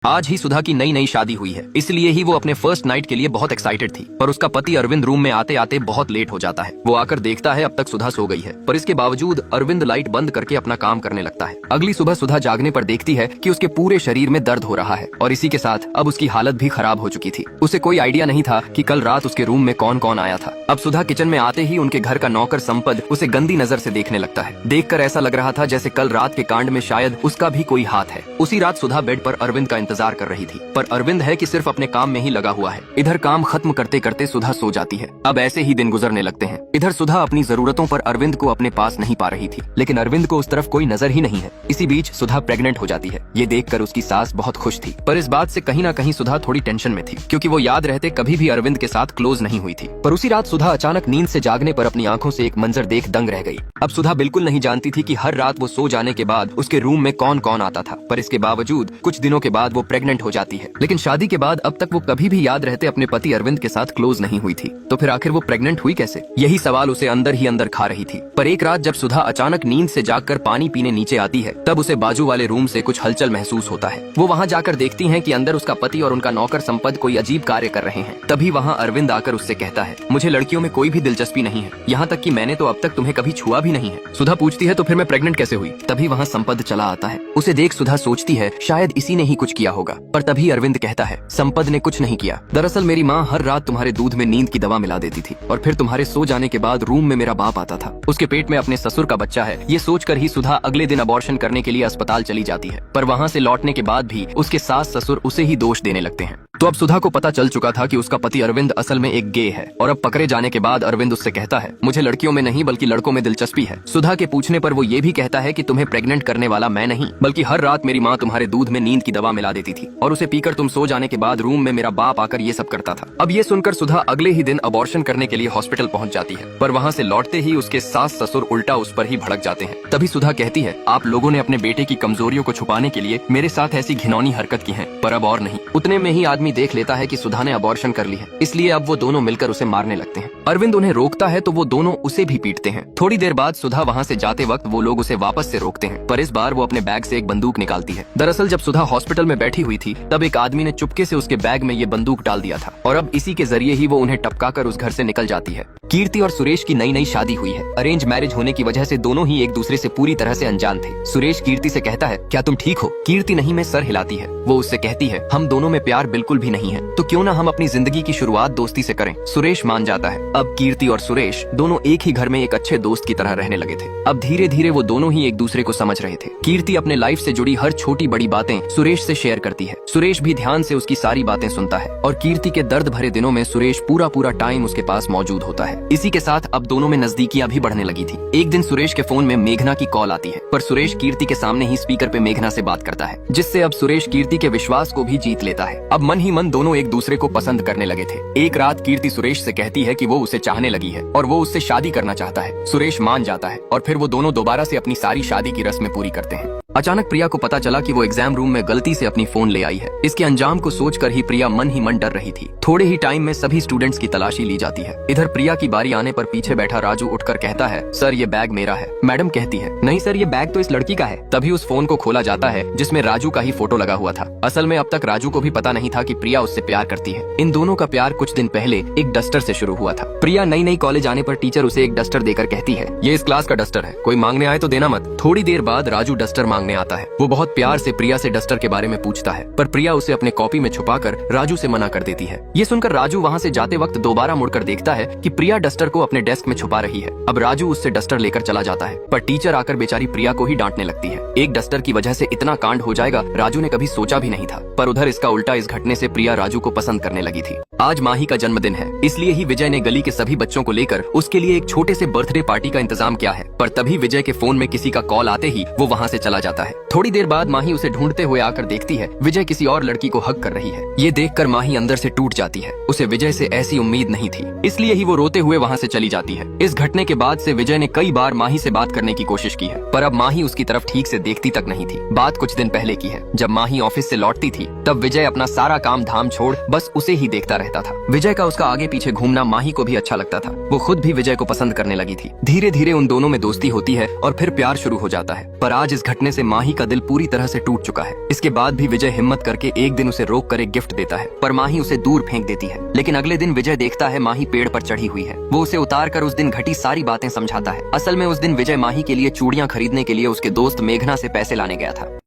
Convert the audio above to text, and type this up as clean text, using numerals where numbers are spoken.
आज ही सुधा की नई नई शादी हुई है, इसलिए ही वो अपने फर्स्ट नाइट के लिए बहुत एक्साइटेड थी। पर उसका पति अरविंद रूम में आते आते बहुत लेट हो जाता है। वो आकर देखता है अब तक सुधा सो गई है, पर इसके बावजूद अरविंद लाइट बंद करके अपना काम करने लगता है। अगली सुबह सुधा जागने पर देखती है कि उसके पूरे शरीर में दर्द हो रहा है और इसी के साथ अब उसकी हालत भी खराब हो चुकी थी। उसे कोई आइडिया नहीं था कि कल रात उसके रूम में कौन कौन आया था। अब सुधा किचन में आते ही उनके घर का नौकर संपद उसे गंदी नजर से देखने लगता है। देखकर ऐसा लग रहा था जैसे कल रात के कांड में शायद उसका भी कोई हाथ है। उसी रात सुधा बेड पर अरविंद का इंतजार कर रही थी, पर अरविंद है कि सिर्फ अपने काम में ही लगा हुआ है। इधर काम खत्म करते करते सुधा सो जाती है। अब ऐसे ही दिन गुजरने लगते हैं। इधर सुधा अपनी जरूरतों पर अरविंद को अपने पास नहीं पा रही थी, लेकिन अरविंद को उस तरफ कोई नजर ही नहीं है। इसी बीच सुधा प्रेग्नेंट हो जाती है। ये देखकर उसकी सास बहुत खुश थी, पर इस बात से कहीं ना कहीं सुधा थोड़ी टेंशन में थी, क्योंकि वो याद रहते कभी भी अरविंद के साथ क्लोज नहीं हुई थी। पर उसी रात सुधा अचानक नींद से जागने पर अपनी आंखों से एक मंजर देख दंग रह गई। अब सुधा बिल्कुल नहीं जानती थी कि हर रात वो सो जाने के बाद उसके रूम में कौन कौन आता था, पर इसके बावजूद कुछ दिनों के बाद वो प्रेग्नेंट हो जाती है। लेकिन शादी के बाद अब तक वो कभी भी याद रहते अपने पति अरविंद के साथ क्लोज नहीं हुई थी। तो फिर आखिर वो प्रेग्नेंट हुई कैसे? यही सवाल उसे अंदर ही अंदर खा रही थी। पर एक रात जब सुधा अचानक नींद से जागकर पानी पीने नीचे आती है, तब उसे बाजू वाले रूम से कुछ हलचल महसूस होता है। वो वहाँ जाकर देखती है कि अंदर उसका पति और उनका नौकर संपद कोई अजीब कार्य कर रहे हैं। तभी वहाँ अरविंद आकर उससे कहता है, मुझे लड़कियों में कोई भी दिलचस्पी नहीं है, यहाँ तक कि मैंने तो अब तक तुम्हें कभी छुआ भी नहीं है। सुधा पूछती है, तो फिर मैं प्रेग्नेंट कैसे हुई? तभी वहाँ संपद चला आता है। उसे देख सुधा सोचती है शायद इसी ने ही कुछ किया होगा, पर तभी अरविंद कहता है, संपद ने कुछ नहीं किया। दरअसल मेरी माँ हर रात तुम्हारे दूध में नींद की दवा मिला देती थी और फिर तुम्हारे सो जाने के बाद रूम में मेरा बाप आता था। उसके पेट में अपने ससुर का बच्चा है। ये सोचकर ही सुधा अगले दिन अबॉर्शन करने के लिए अस्पताल चली जाती है, पर वहाँ से लौटने के बाद भी उसके सास ससुर उसे ही दोष देने लगते हैं। तो अब सुधा को पता चल चुका था कि उसका पति अरविंद असल में एक गे है, और अब पकड़े जाने के बाद अरविंद उससे कहता है, मुझे लड़कियों में नहीं बल्कि लड़कों में दिलचस्पी है। सुधा के पूछने पर वो ये भी कहता है कि तुम्हें प्रेग्नेंट करने वाला मैं नहीं, बल्कि हर रात मेरी माँ तुम्हारे दूध में नींद की दवा मिला देती थी और उसे पीकर तुम सो जाने के बाद रूम में मेरा बाप आकर ये सब करता था। अब ये सुनकर सुधा अगले ही दिन अबॉर्शन करने के लिए हॉस्पिटल पहुंच जाती है, पर वहाँ से लौटते ही उसके सास ससुर उल्टा उस पर ही भड़क जाते हैं। तभी सुधा कहती है, आप लोगों ने अपने बेटे की कमजोरियों को छुपाने के लिए मेरे साथ ऐसी घिनौनी हरकत की है, पर अब और नहीं। उतने में ही आदमी देख लेता है कि सुधा ने अबॉर्शन कर ली है, इसलिए अब वो दोनों मिलकर उसे मारने लगते हैं। अरविंद उन्हें रोकता है तो वो दोनों उसे भी पीटते हैं। थोड़ी देर बाद सुधा वहाँ से जाते वक्त वो लोग उसे वापस से रोकते हैं, पर इस बार वो अपने बैग से एक बंदूक निकालती है। दरअसल जब सुधा हॉस्पिटल में बैठी हुई थी, तब एक आदमी ने चुपके से उसके बैग में ये बंदूक डाल दिया था और अब इसी के जरिए ही वो उन्हें टपकाकर उस घर से निकल जाती है। कीर्ति और सुरेश की नई नई शादी हुई है। अरेंज मैरिज होने की वजह से दोनों ही एक दूसरे से पूरी तरह से अनजान थे। सुरेश कीर्ति से कहता है, क्या तुम ठीक हो? कीर्ति नहीं में सर हिलाती है। वो उससे कहती है, हम दोनों में प्यार बिल्कुल भी नहीं है, तो क्यों ना हम अपनी जिंदगी की शुरुआत दोस्ती से करें। सुरेश मान जाता है। अब कीर्ति और सुरेश दोनों एक ही घर में एक अच्छे दोस्त की तरह रहने लगे थे। अब धीरे धीरे वो दोनों ही एक दूसरे को समझ रहे थे। कीर्ति अपने लाइफ से जुड़ी हर छोटी बड़ी बातें सुरेश से शेयर करती है। सुरेश भी ध्यान से उसकी सारी बातें सुनता है और कीर्ति के दर्द भरे दिनों में सुरेश पूरा पूरा टाइम उसके पास मौजूद होता है। इसी के साथ अब दोनों में नजदीकियां भी बढ़ने लगी थी। एक दिन सुरेश के फोन में मेघना की कॉल आती है, पर सुरेश कीर्ति के सामने ही स्पीकर पे मेघना से बात करता है, जिससे अब सुरेश कीर्ति के विश्वास को भी जीत लेता है। अब मन ही मन दोनों एक दूसरे को पसंद करने लगे थे। एक रात कीर्ति सुरेश से कहती है कि वो उसे चाहने लगी है और वो उससे शादी करना चाहता है। सुरेश मान जाता है और फिर वो दोनों दोबारा से अपनी सारी शादी की रस्में पूरी करते हैं। अचानक प्रिया को पता चला कि वो एग्जाम रूम में गलती से अपनी फोन ले आई है। इसके अंजाम को सोचकर ही प्रिया मन ही मन डर रही थी। थोड़े ही टाइम में सभी स्टूडेंट्स की तलाशी ली जाती है। इधर प्रिया की बारी आने पर पीछे बैठा राजू उठकर कहता है, सर ये बैग मेरा है। मैडम कहती है, नहीं सर ये बैग तो इस लड़की का है। तभी उस फोन को खोला जाता है जिसमें राजू का ही फोटो लगा हुआ था। असल में अब तक राजू को भी पता नहीं था कि प्रिया उससे प्यार करती है। इन दोनों का प्यार कुछ दिन पहले एक डस्टर से शुरू हुआ था। प्रिया नई नई कॉलेज आने पर टीचर उसे एक डस्टर देकर कहती है, ये इस क्लास का डस्टर है, कोई मांगने आए तो देना मत। थोड़ी देर बाद राजू डस्टर मांगने आता है। वो बहुत प्यार से प्रिया से डस्टर के बारे में पूछता है, पर प्रिया उसे अपने कॉपी में छुपाकर राजू से मना कर देती है। ये सुनकर राजू वहाँ से जाते वक्त दोबारा मुड़कर देखता है कि प्रिया डस्टर को अपने डेस्क में छुपा रही है। अब राजू उससे डस्टर लेकर चला जाता है, पर टीचर आकर बेचारी प्रिया को ही डांटने लगती है। एक डस्टर की वजह से इतना कांड हो जाएगा राजू ने कभी सोचा भी नहीं था। पर उधर इसका उल्टा, इस घटने से प्रिया राजू को पसंद करने लगी थी। आज माही का जन्मदिन है, इसलिए ही विजय ने गली के सभी बच्चों को लेकर उसके लिए एक छोटे से बर्थडे पार्टी का इंतजाम किया है। पर तभी विजय के फोन में किसी का कॉल आते ही वो वहाँ से चला जाता है। थोड़ी देर बाद माही उसे ढूंढते हुए आकर देखती है विजय किसी और लड़की को हक कर रही है। ये देखकर माही अंदर से टूट जाती है। उसे विजय से ऐसी उम्मीद नहीं थी, इसलिए ही वो रोते हुए वहाँ से चली जाती है। इस घटने के बाद से विजय ने कई बार माही से बात करने की कोशिश की है, पर अब माही उसकी तरफ ठीक से देखती तक नहीं थी। बात कुछ दिन पहले की है। जब माही ऑफिस से लौटती थी, तब विजय अपना सारा काम धाम छोड़ बस उसे ही देखता रहता रहता था। विजय का उसका आगे पीछे घूमना माही को भी अच्छा लगता था। वो खुद भी विजय को पसंद करने लगी थी। धीरे धीरे उन दोनों में दोस्ती होती है और फिर प्यार शुरू हो जाता है। पर आज इस घटने से माही का दिल पूरी तरह से टूट चुका है। इसके बाद भी विजय हिम्मत करके एक दिन उसे रोक कर एक गिफ्ट देता है, पर माही उसे दूर फेंक देती है। लेकिन अगले दिन विजय देखता है माही पेड़ पर चढ़ी हुई है। वो उसे उतार कर उस दिन घटी सारी बातें समझाता है। असल में उस दिन विजय माही के लिए चूड़ियां खरीदने के लिए उसके दोस्त मेघना से पैसे लाने गया था।